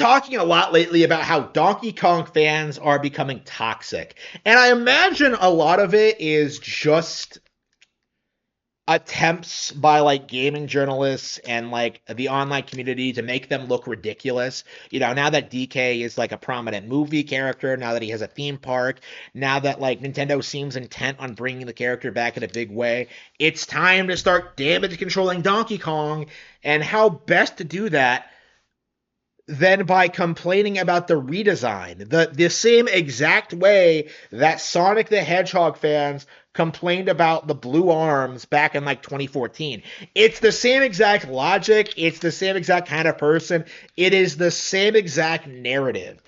talking a lot lately about how Donkey Kong fans are becoming toxic. And I imagine a lot of it is just attempts by like gaming journalists and like the online community to make them look ridiculous. Now that DK is like a prominent movie character, now that he has a theme park, now that like Nintendo seems intent on bringing the character back in a big way, it's time to start damage controlling Donkey Kong. And how best to do that than by complaining about the redesign. The same exact way that Sonic the Hedgehog fans complained about the blue arms back in like 2014. It's the same exact logic. It's the same exact kind of person. It is the same exact narrative.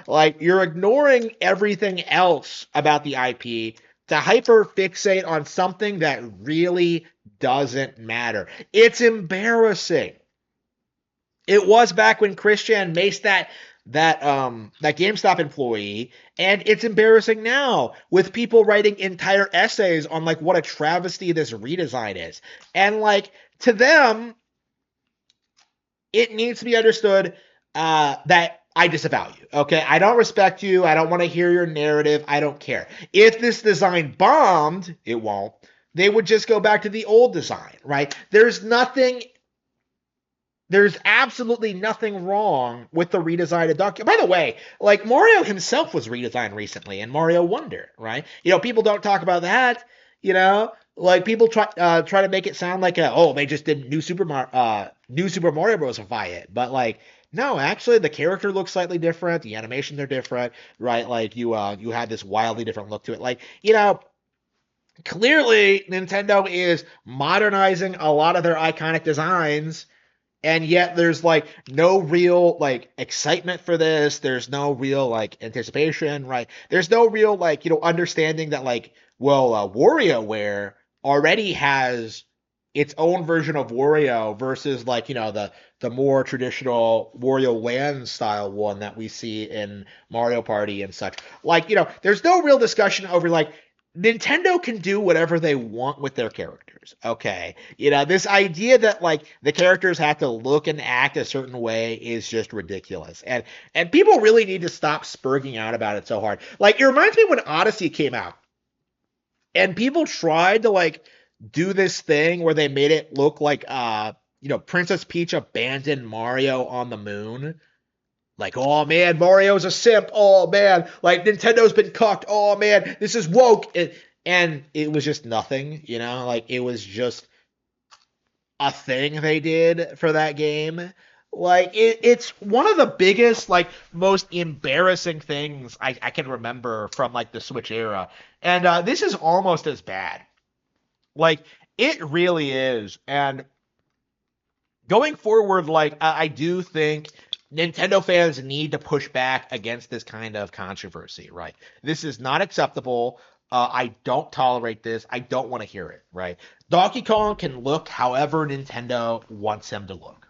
Like you're ignoring everything else about the IP to hyper fixate on something that really doesn't matter. It's embarrassing. It was back when Christian maced that GameStop employee, and it's embarrassing now with people writing entire essays on like what a travesty this redesign is. And like to them, it needs to be understood that I disavow you. Okay, I don't respect you. I don't want to hear your narrative. I don't care. If this design bombed, it won't. They would just go back to the old design, right? There's absolutely nothing wrong with the redesign of Donkey. By the way, like Mario himself was redesigned recently in Mario Wonder, right? People don't talk about that. Like people try to make it sound like they just did New Super Mario Bros. It, but like no, actually the character looks slightly different, the animations are different, right? Like you had this wildly different look to it, like clearly Nintendo is modernizing a lot of their iconic designs, and yet there's like no real like excitement for this. There's no real like anticipation, right? There's no real like understanding that like WarioWare already has its own version of Wario versus like the more traditional Wario Land style one that we see in Mario Party and such. Like there's no real discussion over like Nintendo can do whatever they want with their characters. Okay. This idea that like the characters have to look and act a certain way is just ridiculous. And people really need to stop spurging out about it so hard. Like it reminds me when Odyssey came out and people tried to like do this thing where they made it look like Princess Peach abandoned Mario on the moon. Like, oh man, Mario's a simp. Oh man, like Nintendo's been cucked. Oh man, this is woke. And it was just nothing, like it was just a thing they did for that game. Like it's one of the biggest, like most embarrassing things I can remember from like the Switch era. And this is almost as bad. Like it really is. And going forward, like I do think Nintendo fans need to push back against this kind of controversy, right? This is not acceptable. I don't tolerate this. I don't want to hear it, right? Donkey Kong can look however Nintendo wants him to look.